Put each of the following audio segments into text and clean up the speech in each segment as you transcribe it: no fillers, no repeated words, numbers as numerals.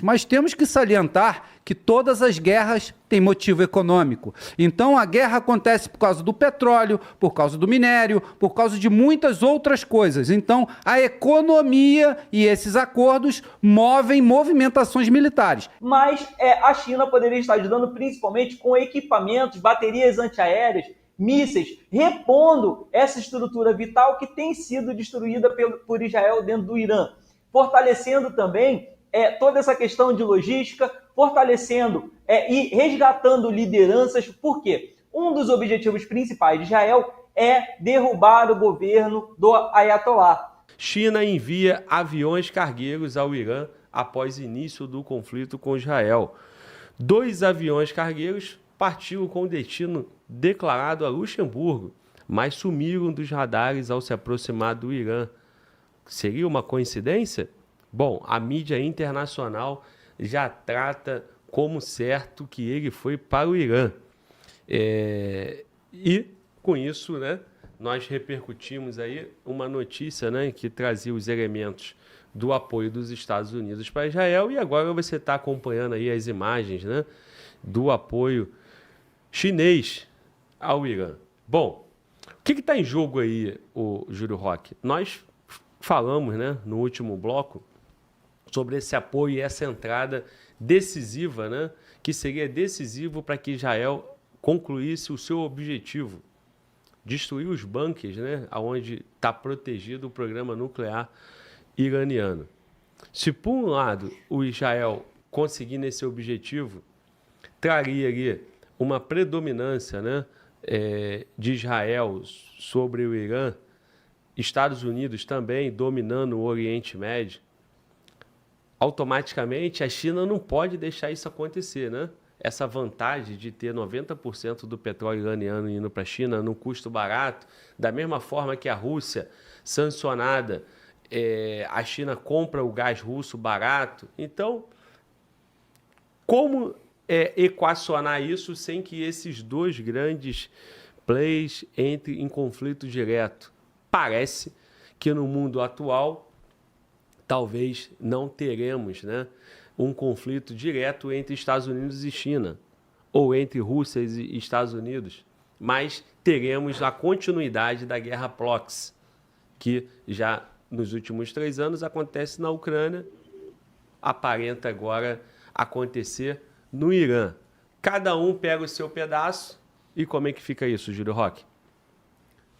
Mas temos que salientar que todas as guerras têm motivo econômico. Então, a guerra acontece por causa do petróleo, por causa do minério, por causa de muitas outras coisas. Então, a economia e esses acordos movem movimentações militares. Mas a China poderia estar ajudando principalmente com equipamentos, baterias antiaéreas, mísseis, repondo essa estrutura vital que tem sido destruída por Israel dentro do Irã, fortalecendo também toda essa questão de logística, fortalecendo e resgatando lideranças. Por quê? Um dos objetivos principais de Israel é derrubar o governo do Ayatollah. China envia aviões cargueiros ao Irã após início do conflito com Israel. 2 aviões cargueiros partiram com destino declarado a Luxemburgo, mas sumiram dos radares ao se aproximar do Irã. Seria uma coincidência? Bom, a mídia internacional já trata como certo que ele foi para o Irã. E, com isso, né, nós repercutimos aí uma notícia, né, que trazia os elementos do apoio dos Estados Unidos para Israel, e agora você está acompanhando aí as imagens, né, do apoio chinês ao Irã. Bom, o que está em jogo aí, o Júlio Roque? Nós falamos, né, no último bloco sobre esse apoio e essa entrada decisiva, né, que seria decisivo para que Israel concluísse o seu objetivo, destruir os bunkers, né, onde está protegido o programa nuclear iraniano. Se, por um lado, o Israel conseguir nesse objetivo, traria ali uma predominância, né, de Israel sobre o Irã, Estados Unidos também dominando o Oriente Médio, automaticamente a China não pode deixar isso acontecer, né? Essa vantagem de ter 90% do petróleo iraniano indo para a China num custo barato, da mesma forma que a Rússia, sancionada, a China compra o gás russo barato. Então, como equacionar isso sem que esses 2 grandes players entrem em conflito direto? Parece que no mundo atual talvez não teremos, né, um conflito direto entre Estados Unidos e China, ou entre Rússia e Estados Unidos, mas teremos a continuidade da guerra proxy, que já nos últimos 3 anos acontece na Ucrânia, aparenta agora acontecer no Irã. Cada um pega o seu pedaço, e como é que fica isso, Júlio Roque?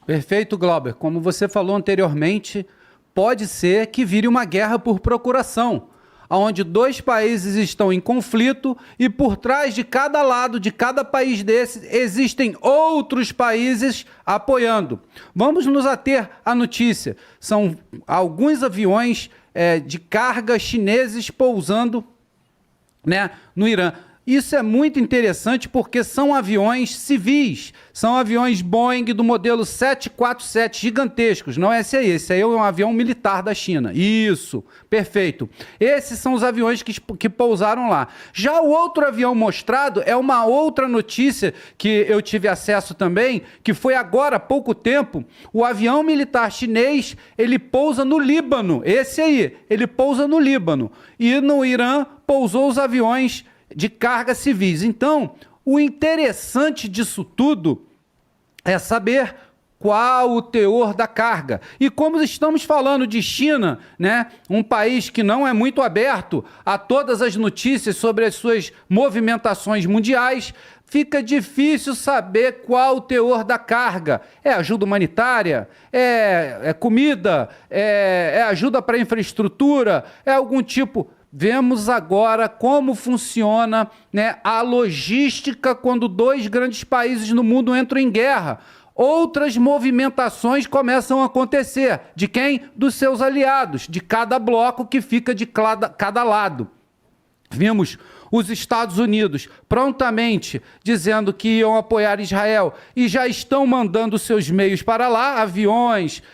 Perfeito, Glauber. Como você falou anteriormente, pode ser que vire uma guerra por procuração, onde 2 países estão em conflito e por trás de cada lado, de cada país desse, existem outros países apoiando. Vamos nos ater à notícia. São alguns aviões de carga chineses pousando, né, no Irã. Isso é muito interessante porque são aviões civis, são aviões Boeing do modelo 747 gigantescos, não é esse aí é um avião militar da China. Isso, perfeito. Esses são os aviões que pousaram lá. Já o outro avião mostrado é uma outra notícia que eu tive acesso também, que foi agora há pouco tempo, o avião militar chinês, ele pousa no Líbano, esse aí, ele pousa no Líbano, e no Irã pousou os aviões de carga civis. Então, o interessante disso tudo é saber qual o teor da carga. E como estamos falando de China, né, um país que não é muito aberto a todas as notícias sobre as suas movimentações mundiais, fica difícil saber qual o teor da carga. É ajuda humanitária? É comida? É ajuda para infraestrutura? É algum tipo... Vemos agora como funciona, né, a logística quando 2 grandes países no mundo entram em guerra. Outras movimentações começam a acontecer. De quem? Dos seus aliados, de cada bloco que fica de cada lado. Vimos os Estados Unidos prontamente dizendo que iam apoiar Israel e já estão mandando seus meios para lá, aviões,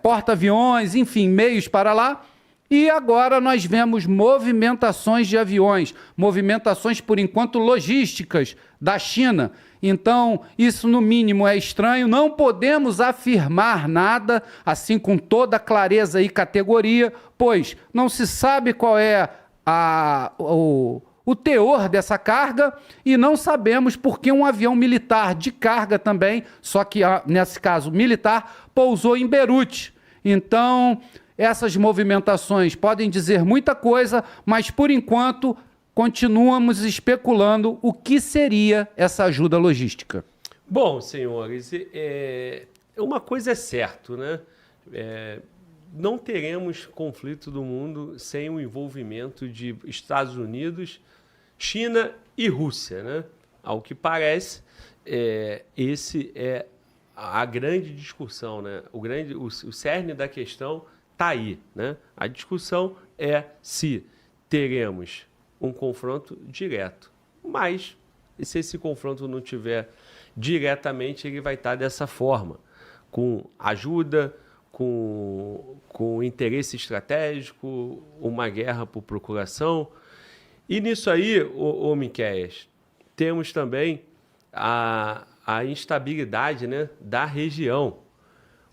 porta-aviões, enfim, meios para lá. E agora nós vemos movimentações de aviões, movimentações, por enquanto, logísticas da China. Então, isso no mínimo é estranho, não podemos afirmar nada, assim com toda clareza e categoria, pois não se sabe qual é o teor dessa carga e não sabemos por que um avião militar de carga também, só que nesse caso militar, pousou em Beirute. Então, essas movimentações podem dizer muita coisa, mas por enquanto continuamos especulando o que seria essa ajuda logística. Bom, senhores, uma coisa é certa, né? Não teremos conflito do mundo sem o envolvimento de Estados Unidos, China e Rússia, né? Ao que parece, esse é a grande discussão, né? O cerne da questão está aí, né? A discussão é se teremos um confronto direto, mas se esse confronto não tiver diretamente, ele vai estar dessa forma, com ajuda, com interesse estratégico, uma guerra por procuração. E nisso aí, ô Miqueias, temos também a instabilidade, né, da região.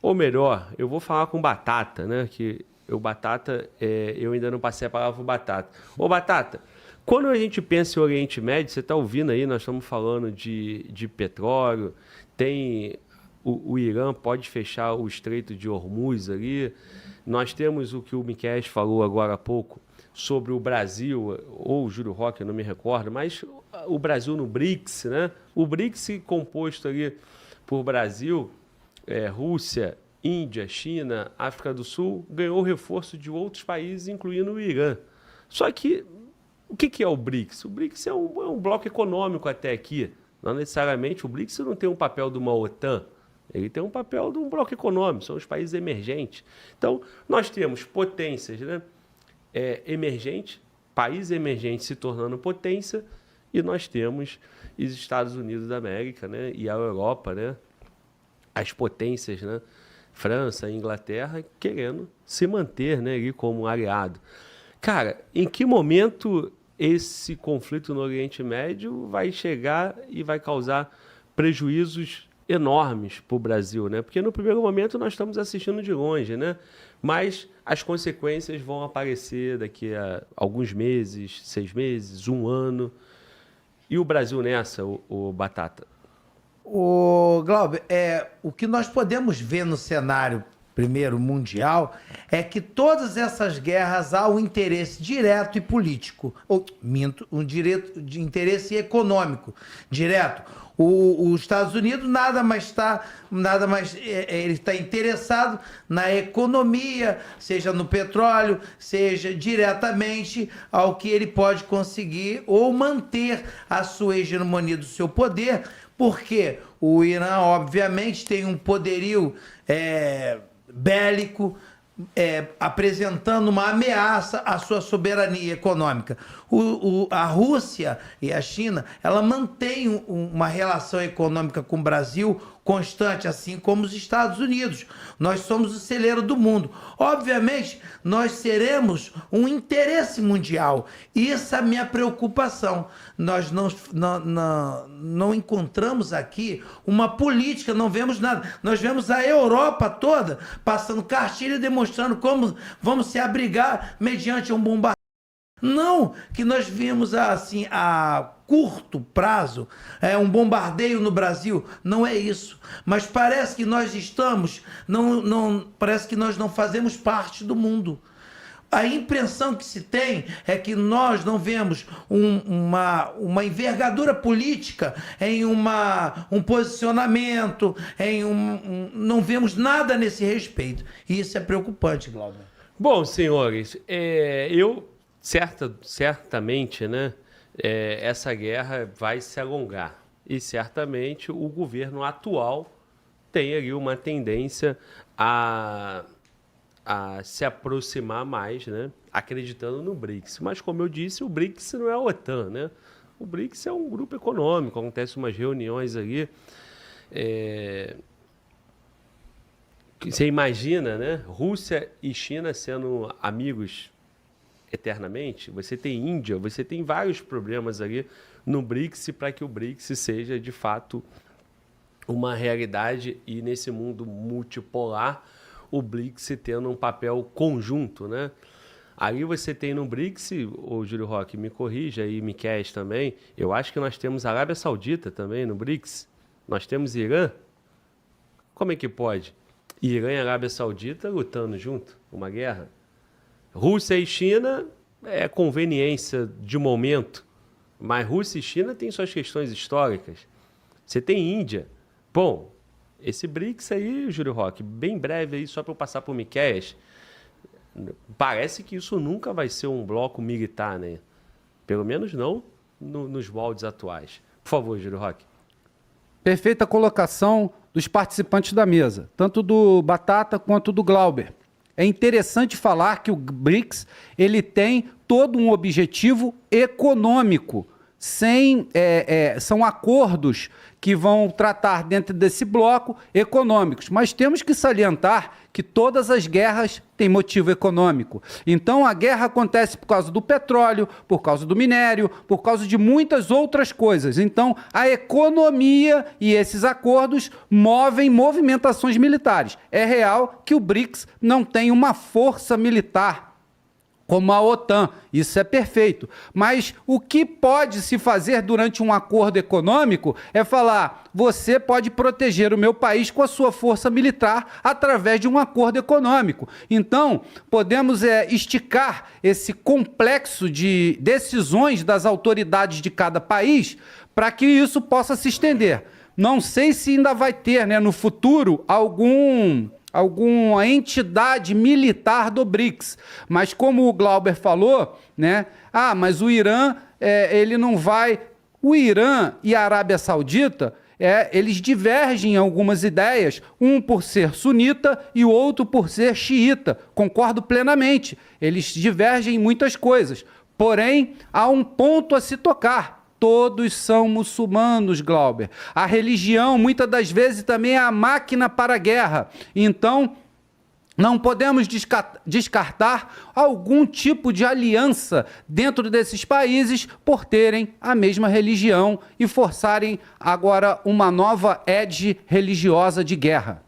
Ou melhor, eu vou falar com Batata, né, que o Batata, eu ainda não passei a palavra para o Batata. Ô Batata, quando a gente pensa em Oriente Médio, você está ouvindo aí, nós estamos falando de petróleo, tem o Irã pode fechar o Estreito de Hormuz ali, nós temos o que o Miqueias falou agora há pouco, sobre o Brasil, ou o Júlio Roque, eu não me recordo, mas o Brasil no BRICS, né? O BRICS composto ali por Brasil, Rússia, Índia, China, África do Sul, ganhou reforço de outros países, incluindo o Irã. Só que, o que é o BRICS? O BRICS é um bloco econômico até aqui. Não necessariamente, o BRICS não tem um papel de uma OTAN, ele tem um papel de um bloco econômico, são os países emergentes. Então, nós temos potências, né? Emergente, país emergente se tornando potência, e nós temos os Estados Unidos da América, né, e a Europa, né, as potências, né, França, Inglaterra, querendo se manter, né, ali como aliado. Cara, em que momento esse conflito no Oriente Médio vai chegar e vai causar prejuízos enormes para o Brasil, né? Porque no primeiro momento nós estamos assistindo de longe, né? Mas as consequências vão aparecer daqui a alguns meses, 6 meses, 1 ano. E o Brasil nessa, o Batata? O Glauber, o que nós podemos ver no cenário primeiro mundial é que todas essas guerras há um interesse direto e político, um direito de interesse econômico direto. Os Estados Unidos ele está interessado na economia, seja no petróleo, seja diretamente ao que ele pode conseguir ou manter a sua hegemonia do seu poder, porque o Irã, obviamente, tem um poderio bélico, apresentando uma ameaça à sua soberania econômica. A Rússia e a China, ela mantém uma relação econômica com o Brasil constante, assim como os Estados Unidos. Nós somos o celeiro do mundo. Obviamente, nós seremos um interesse mundial. Isso é a minha preocupação. Nós não encontramos aqui uma política, não vemos nada. Nós vemos a Europa toda passando cartilha demonstrando como vamos se abrigar mediante um bombardeio. Não que nós vimos assim a curto prazo um bombardeio no Brasil, não é isso, mas parece que nós parece que nós não fazemos parte do mundo. A impressão que se tem é que nós não vemos uma envergadura política em um posicionamento, não vemos nada nesse respeito, e isso é preocupante, Glauber. Bom, senhores, certamente, né, essa guerra vai se alongar. E certamente o governo atual tem ali uma tendência a se aproximar mais, né, acreditando no BRICS. Mas, como eu disse, o BRICS não é a OTAN, né? O BRICS é um grupo econômico, acontecem umas reuniões ali. Você imagina, né? Rússia e China sendo amigos eternamente, você tem Índia, você tem vários problemas ali no BRICS para que o BRICS seja de fato uma realidade, e nesse mundo multipolar o BRICS tendo um papel conjunto, né? Ali você tem no BRICS, o Júlio Roque me corrija e Miquel também, eu acho que nós temos a Arábia Saudita também no BRICS, nós temos Irã. Como é que pode? Irã e Arábia Saudita lutando junto, uma guerra. Rússia e China é conveniência de momento, mas Rússia e China têm suas questões históricas. Você tem Índia. Bom, esse BRICS aí, Júlio Roque, bem breve aí, só para eu passar para o Miquel, parece que isso nunca vai ser um bloco militar, né? Pelo menos não nos moldes atuais. Por favor, Júlio Roque. Perfeita colocação dos participantes da mesa, tanto do Batata quanto do Glauber. É interessante falar que o BRICS ele tem todo um objetivo econômico. São acordos que vão tratar dentro desse bloco econômicos. Mas temos que salientar que todas as guerras têm motivo econômico. Então a guerra acontece por causa do petróleo, por causa do minério, por causa de muitas outras coisas. Então a economia e esses acordos movem movimentações militares. É real que o BRICS não tem uma força militar como a OTAN, isso é perfeito. Mas o que pode se fazer durante um acordo econômico é falar, você pode proteger o meu país com a sua força militar através de um acordo econômico. Então, podemos esticar esse complexo de decisões das autoridades de cada país para que isso possa se estender. Não sei se ainda vai ter, no futuro, alguma entidade militar do BRICS. Mas como o Glauber falou, mas o Irã, ele não vai... O Irã e a Arábia Saudita, eles divergem em algumas ideias, um por ser sunita e o outro por ser xiita. Concordo plenamente. Eles divergem em muitas coisas. Porém, há um ponto a se tocar. Todos são muçulmanos, Glauber. A religião, muitas das vezes, também é a máquina para a guerra. Então, não podemos descartar algum tipo de aliança dentro desses países por terem a mesma religião e forçarem agora uma nova edge religiosa de guerra.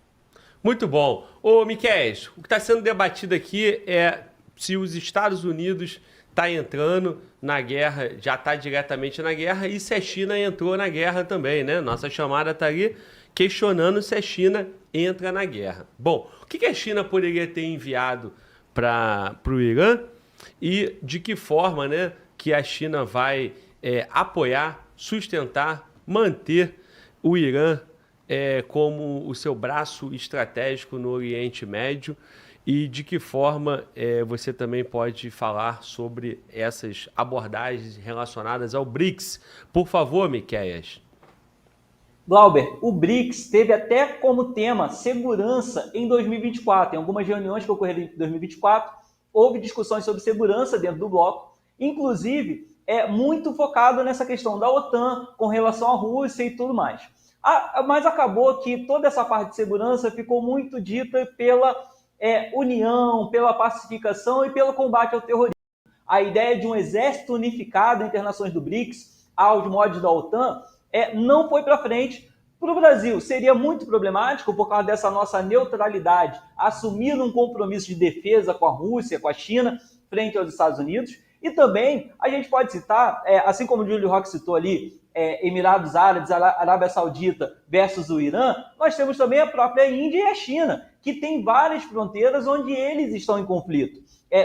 Muito bom. Ô, Miquel, o que está sendo debatido aqui é se os Estados Unidos está entrando na guerra, já está diretamente na guerra, e se a China entrou na guerra também, né? Nossa chamada está ali questionando se a China entra na guerra. Bom, o que a China poderia ter enviado para o Irã e de que forma, que a China vai apoiar, sustentar, manter o Irã como o seu braço estratégico no Oriente Médio. E de que forma você também pode falar sobre essas abordagens relacionadas ao BRICS? Por favor, Miqueias. Glauber, o BRICS teve até como tema segurança em 2024. Em algumas reuniões que ocorreram em 2024, houve discussões sobre segurança dentro do bloco. Inclusive, muito focado nessa questão da OTAN com relação à Rússia e tudo mais. Mas acabou que toda essa parte de segurança ficou muito dita pela união, pela pacificação e pelo combate ao terrorismo. A ideia de um exército unificado entre as nações do BRICS, aos moldes da OTAN, não foi para frente. Para o Brasil, seria muito problemático, por causa dessa nossa neutralidade, assumir um compromisso de defesa com a Rússia, com a China, frente aos Estados Unidos. E também, a gente pode citar, assim como o Júlio Roque citou ali, Emirados Árabes, Arábia Saudita versus o Irã, nós temos também a própria Índia e a China, que tem várias fronteiras onde eles estão em conflito.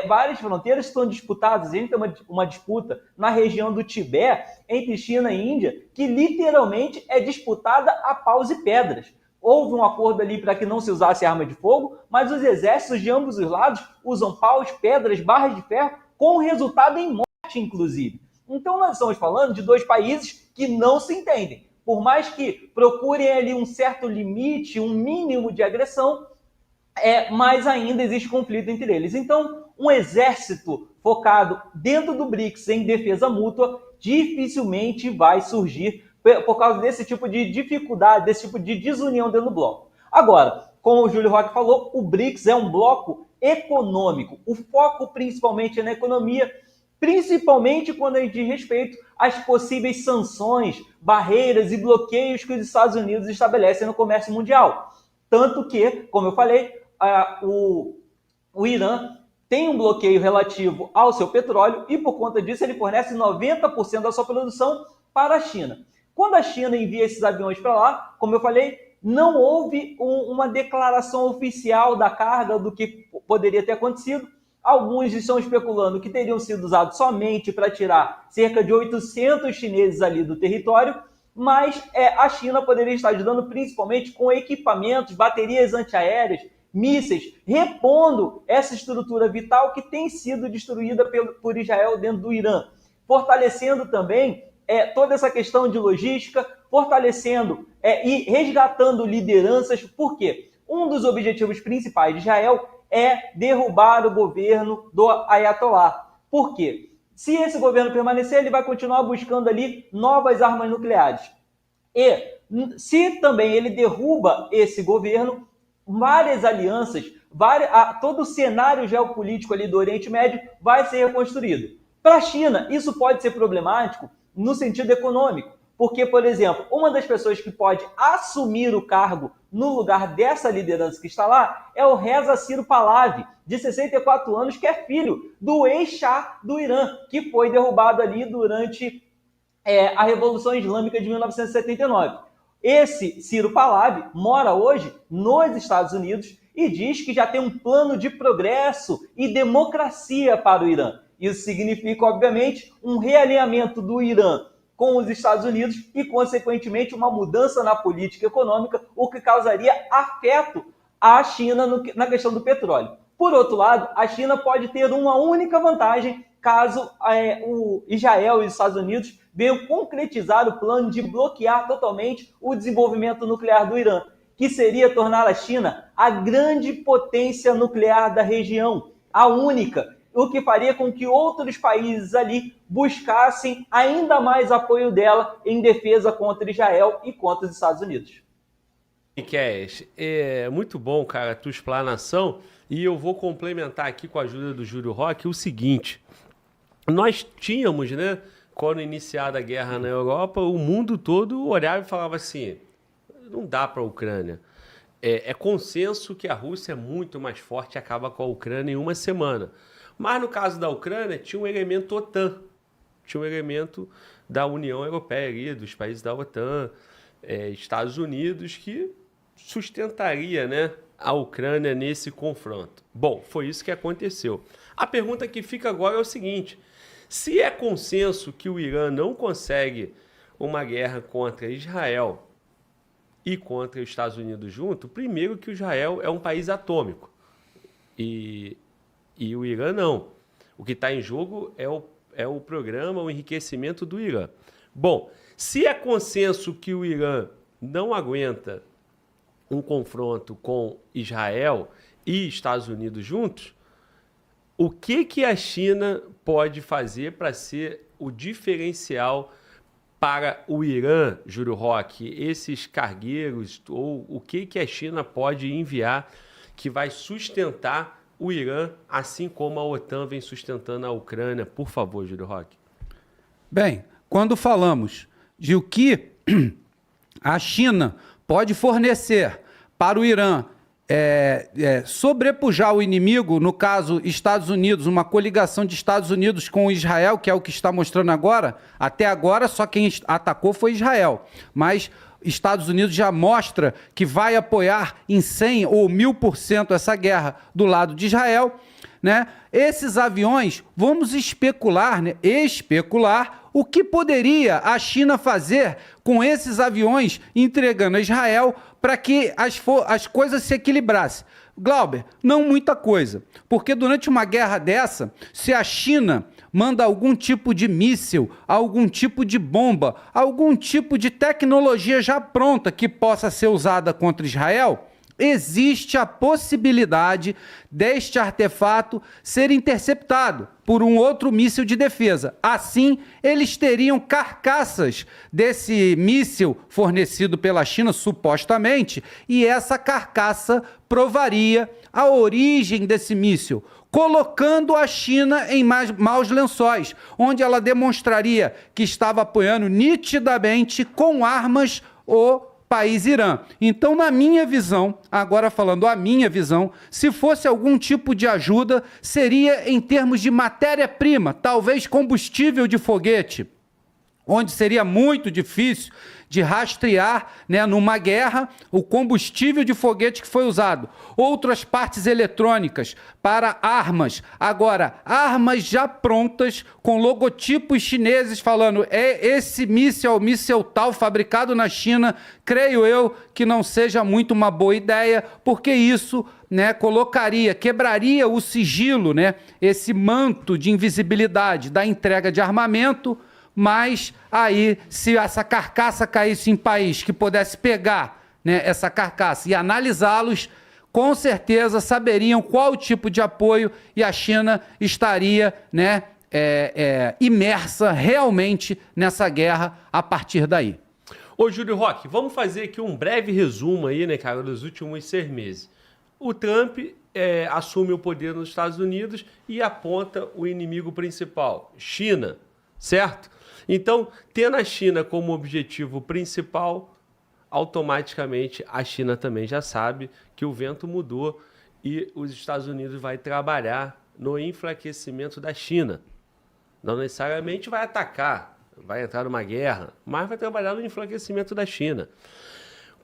Várias fronteiras estão disputadas. A gente tem uma disputa na região do Tibete entre China e Índia, que literalmente é disputada a paus e pedras. Houve um acordo ali para que não se usasse arma de fogo, mas os exércitos de ambos os lados usam paus, pedras, barras de ferro, com resultado em morte, inclusive. Então, nós estamos falando de dois países que não se entendem. Por mais que procurem ali um certo limite, um mínimo de agressão, mas ainda existe conflito entre eles. Então, um exército focado dentro do BRICS em defesa mútua dificilmente vai surgir por causa desse tipo de dificuldade, desse tipo de desunião dentro do bloco. Agora, como o Júlio Roque falou, o BRICS é um bloco econômico. O foco principalmente é na economia, principalmente quando a gente diz respeito às possíveis sanções, barreiras e bloqueios que os Estados Unidos estabelecem no comércio mundial. Tanto que, como eu falei, o Irã tem um bloqueio relativo ao seu petróleo e, por conta disso, ele fornece 90% da sua produção para a China. Quando a China envia esses aviões para lá, como eu falei, não houve uma declaração oficial da carga do que poderia ter acontecido. Alguns estão especulando que teriam sido usados somente para tirar cerca de 800 chineses ali do território, mas a China poderia estar ajudando principalmente com equipamentos, baterias antiaéreas, mísseis, repondo essa estrutura vital que tem sido destruída por Israel dentro do Irã, fortalecendo também toda essa questão de logística, fortalecendo e resgatando lideranças, porque um dos objetivos principais de Israel é derrubar o governo do Ayatollah. Por quê? Se esse governo permanecer, ele vai continuar buscando ali novas armas nucleares. E se também ele derruba esse governo, várias alianças, todo o cenário geopolítico ali do Oriente Médio vai ser reconstruído. Para a China, isso pode ser problemático no sentido econômico, porque, por exemplo, uma das pessoas que pode assumir o cargo no lugar dessa liderança que está lá é o Reza Ciro Pahlavi, de 64 anos, que é filho do ex-Shah do Irã, que foi derrubado ali durante a Revolução Islâmica de 1979. Esse Ciro Pahlavi mora hoje nos Estados Unidos e diz que já tem um plano de progresso e democracia para o Irã. Isso significa, obviamente, um realinhamento do Irã com os Estados Unidos e, consequentemente, uma mudança na política econômica, o que causaria afeto à China na questão do petróleo. Por outro lado, a China pode ter uma única vantagem caso o Israel e os Estados Unidos venham concretizar o plano de bloquear totalmente o desenvolvimento nuclear do Irã, que seria tornar a China a grande potência nuclear da região, a única, o que faria com que outros países ali buscassem ainda mais apoio dela em defesa contra Israel e contra os Estados Unidos. Cash, é muito bom, cara, a tua explanação, e eu vou complementar aqui com a ajuda do Júlio Roque o seguinte: nós tínhamos, né, quando iniciada a guerra na Europa, o mundo todo olhava e falava assim, não dá para a Ucrânia. É consenso que a Rússia é muito mais forte e acaba com a Ucrânia em uma semana. Mas no caso da Ucrânia, tinha um elemento OTAN, tinha um elemento da União Europeia, ali, dos países da OTAN, Estados Unidos, que sustentaria, né, a Ucrânia nesse confronto. Bom, foi isso que aconteceu. A pergunta que fica agora é o seguinte: se é consenso que o Irã não consegue uma guerra contra Israel e contra os Estados Unidos junto, primeiro que o Israel é um país atômico e o Irã não. O que está em jogo é o programa, o enriquecimento do Irã. Bom, se é consenso que o Irã não aguenta um confronto com Israel e Estados Unidos juntos, o que a China pode fazer para ser o diferencial para o Irã, Júlio Roque? Esses cargueiros, ou o que a China pode enviar que vai sustentar o Irã, assim como a OTAN vem sustentando a Ucrânia? Por favor, Júlio Roque. Bem, quando falamos de o que a China pode fornecer para o Irã sobrepujar o inimigo, no caso Estados Unidos, uma coligação de Estados Unidos com Israel, que é o que está mostrando agora, até agora só quem atacou foi Israel, mas Estados Unidos já mostra que vai apoiar em 100 ou 1000% essa guerra do lado de Israel, né? Esses aviões, vamos especular, né? Especular o que poderia a China fazer com esses aviões entregando a Israel para que as coisas se equilibrassem. Glauber, não muita coisa, porque durante uma guerra dessa, se a China manda algum tipo de míssil, algum tipo de bomba, algum tipo de tecnologia já pronta que possa ser usada contra Israel, existe a possibilidade deste artefato ser interceptado por um outro míssil de defesa. Assim, eles teriam carcaças desse míssil fornecido pela China, supostamente, e essa carcaça provaria a origem desse míssil, colocando a China em maus lençóis, onde ela demonstraria que estava apoiando nitidamente com armas o país Irã. Então, na minha visão, agora falando a minha visão, se fosse algum tipo de ajuda, seria em termos de matéria-prima, talvez combustível de foguete, onde seria muito difícil de rastrear, né, numa guerra, o combustível de foguete que foi usado. Outras partes eletrônicas para armas. Agora, armas já prontas, com logotipos chineses falando esse míssil tal, fabricado na China, creio eu que não seja muito uma boa ideia, porque isso, né, quebraria o sigilo, né, esse manto de invisibilidade da entrega de armamento. Mas aí, se essa carcaça caísse em país que pudesse pegar, né, essa carcaça e analisá-los, com certeza saberiam qual tipo de apoio e a China estaria, né, imersa realmente nessa guerra a partir daí. Ô, Júlio Roque, vamos fazer aqui um breve resumo aí, né, cara, dos últimos 6 meses. O Trump assume o poder nos Estados Unidos e aponta o inimigo principal, China, certo? Então, tendo a China como objetivo principal, automaticamente a China também já sabe que o vento mudou e os Estados Unidos vai trabalhar no enfraquecimento da China. Não necessariamente vai atacar, vai entrar numa guerra, mas vai trabalhar no enfraquecimento da China.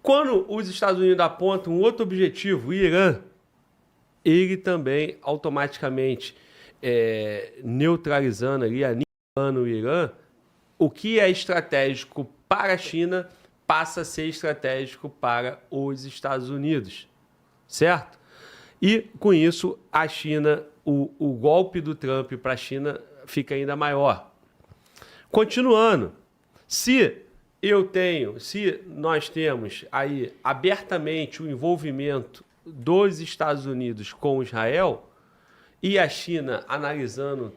Quando os Estados Unidos apontam um outro objetivo, o Irã, ele também automaticamente neutralizando ali, aniquilando o Irã, o que é estratégico para a China passa a ser estratégico para os Estados Unidos, certo? E, com isso, a China, o golpe do Trump para a China fica ainda maior. Continuando, se nós temos aí abertamente o envolvimento dos Estados Unidos com Israel e a China analisando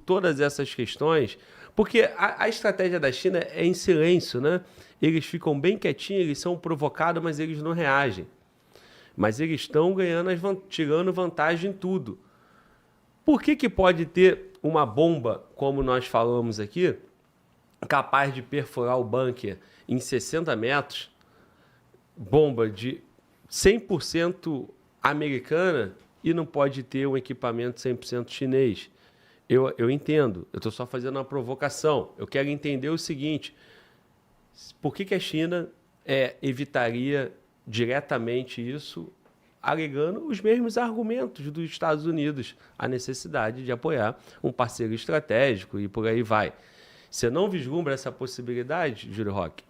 todas essas questões, porque a estratégia da China é em silêncio, né? Eles ficam bem quietinhos, eles são provocados, mas eles não reagem. Mas eles estão tirando vantagem em tudo. Por que pode ter uma bomba, como nós falamos aqui, capaz de perfurar o bunker em 60 metros, bomba de 100% americana, e não pode ter um equipamento 100% chinês? Eu entendo, eu estou só fazendo uma provocação. Eu quero entender o seguinte: por que a China evitaria diretamente isso, alegando os mesmos argumentos dos Estados Unidos, a necessidade de apoiar um parceiro estratégico e por aí vai? Você não vislumbra essa possibilidade, Júlio Roque?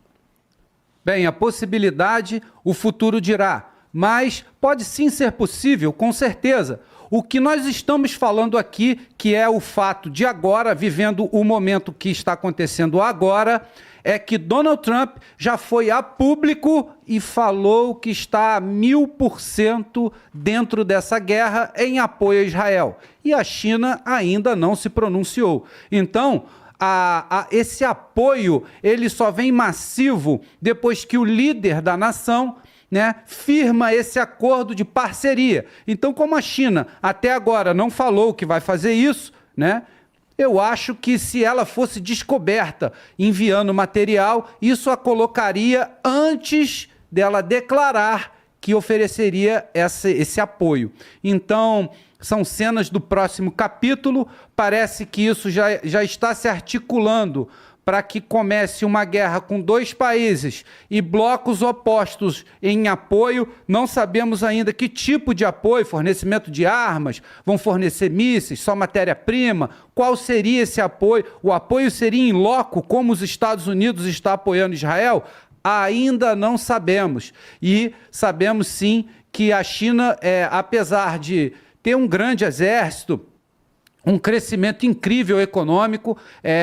Bem, a possibilidade o futuro dirá, mas pode sim ser possível, com certeza. O que nós estamos falando aqui, que é o fato de agora, vivendo o momento que está acontecendo agora, é que Donald Trump já foi a público e falou que está 1000% dentro dessa guerra em apoio a Israel. E a China ainda não se pronunciou. Então, esse apoio ele só vem massivo depois que o líder da nação, né, firma esse acordo de parceria. Então, como a China até agora não falou que vai fazer isso, né, eu acho que se ela fosse descoberta enviando material, isso a colocaria antes dela declarar que ofereceria esse apoio. Então, são cenas do próximo capítulo, parece que isso já está se articulando para que comece uma guerra com 2 países e blocos opostos em apoio. Não sabemos ainda que tipo de apoio, fornecimento de armas, vão fornecer mísseis, só matéria-prima, qual seria esse apoio? O apoio seria em loco, como os Estados Unidos está apoiando Israel? Ainda não sabemos. E sabemos sim que a China, apesar de ter um grande exército, um crescimento incrível econômico,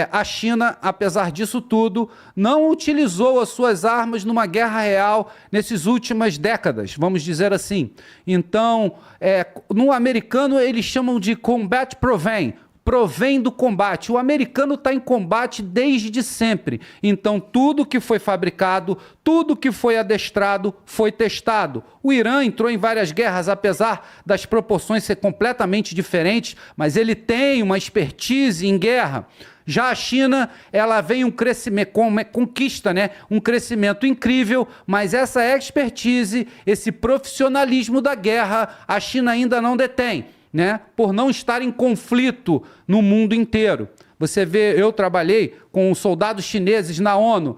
a China, apesar disso tudo, não utilizou as suas armas numa guerra real nessas últimas décadas, vamos dizer assim. Então, no americano, eles chamam de combat proven, provém do combate. O americano está em combate desde sempre. Então, tudo que foi fabricado, tudo que foi adestrado, foi testado. O Irã entrou em várias guerras, apesar das proporções ser completamente diferentes, mas ele tem uma expertise em guerra. Já a China, ela vem um crescimento, conquista, né? Um crescimento incrível, mas essa expertise, esse profissionalismo da guerra, a China ainda não detém, né? Por não estar em conflito no mundo inteiro. Você vê, eu trabalhei com soldados chineses na ONU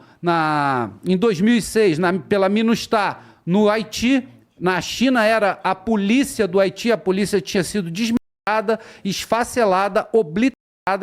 em 2006, pela MINUSTAH, no Haiti. Na China era a polícia do Haiti, a polícia tinha sido desmembrada, esfacelada, obliterada.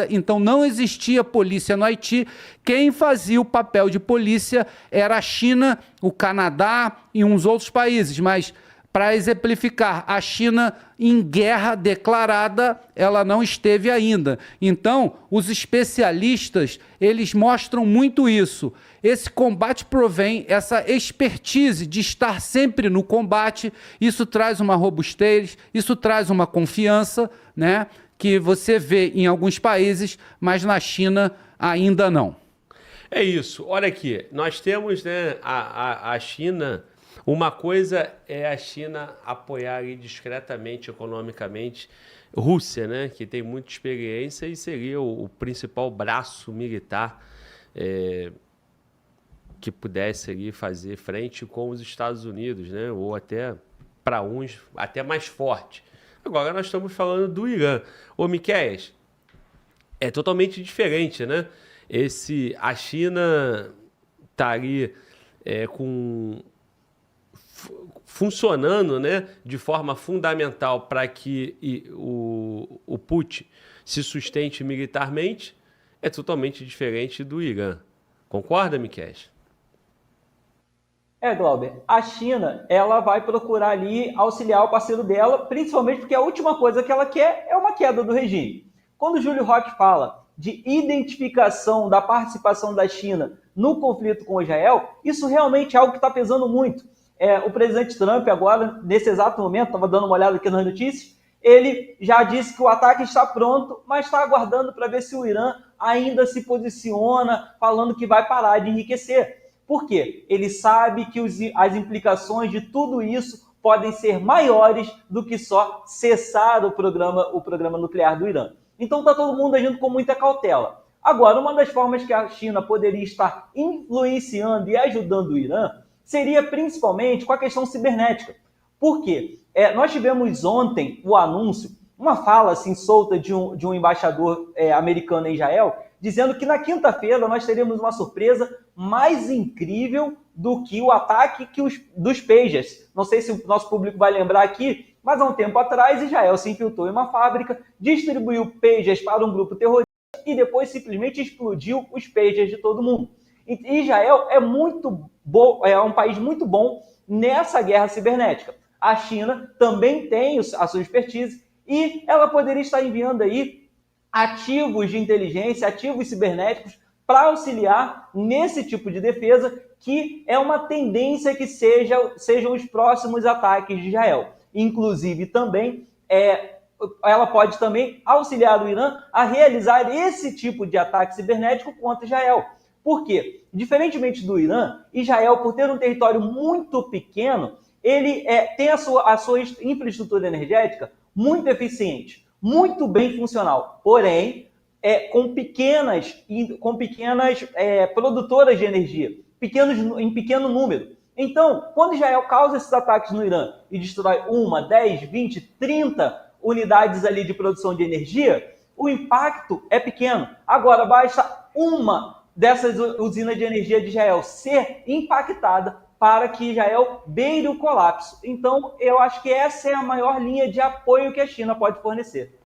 Então não existia polícia no Haiti. Quem fazia o papel de polícia era a China, o Canadá e uns outros países. Mas, para exemplificar, a China em guerra declarada, ela não esteve ainda. Então, os especialistas, eles mostram muito isso. Esse combate provém, essa expertise de estar sempre no combate, isso traz uma robustez, isso traz uma confiança, né? Que você vê em alguns países, mas na China ainda não. É isso. Olha aqui, nós temos, né, a China. Uma coisa é a China apoiar ali discretamente, economicamente, Rússia, né, que tem muita experiência e seria o principal braço militar que pudesse ali fazer frente com os Estados Unidos, né, ou até para uns até mais forte. Agora nós estamos falando do Irã. Ô, Miquéias, é totalmente diferente, né? A China está ali funcionando, né, de forma fundamental para que o Putin se sustente militarmente, é totalmente diferente do Irã. Concorda, Miquéias? Glauber, a China, ela vai procurar ali auxiliar o parceiro dela, principalmente porque a última coisa que ela quer é uma queda do regime. Quando o Júlio Roque fala de identificação da participação da China no conflito com Israel, isso realmente é algo que está pesando muito. O presidente Trump agora, nesse exato momento, estava dando uma olhada aqui nas notícias, ele já disse que o ataque está pronto, mas está aguardando para ver se o Irã ainda se posiciona, falando que vai parar de enriquecer. Por quê? Ele sabe que as implicações de tudo isso podem ser maiores do que só cessar o programa nuclear do Irã. Então está todo mundo agindo com muita cautela. Agora, uma das formas que a China poderia estar influenciando e ajudando o Irã seria principalmente com a questão cibernética. Por quê? Nós tivemos ontem o anúncio, uma fala assim solta de um embaixador americano em Israel, dizendo que na quinta-feira nós teremos uma surpresa mais incrível do que o ataque dos pagers. Não sei se o nosso público vai lembrar aqui, mas há um tempo atrás Israel se infiltrou em uma fábrica, distribuiu pagers para um grupo terrorista e depois simplesmente explodiu os pagers de todo mundo. E Israel é um país muito bom nessa guerra cibernética. A China também tem a sua expertise e ela poderia estar enviando aí ativos de inteligência, ativos cibernéticos, para auxiliar nesse tipo de defesa, que é uma tendência que sejam os próximos ataques de Israel. Inclusive, também, ela pode também auxiliar o Irã a realizar esse tipo de ataque cibernético contra Israel. Por quê? Diferentemente do Irã, Israel, por ter um território muito pequeno, ele tem a sua infraestrutura energética muito eficiente, muito bem funcional, porém, com pequenas produtoras de energia, em pequeno número. Então, quando Israel causa esses ataques no Irã e destrói 1, 10, 20, 30 unidades ali de produção de energia, o impacto é pequeno. Agora, basta uma dessas usinas de energia de Israel ser impactada para que Israel beire o colapso. Então, eu acho que essa é a maior linha de apoio que a China pode fornecer.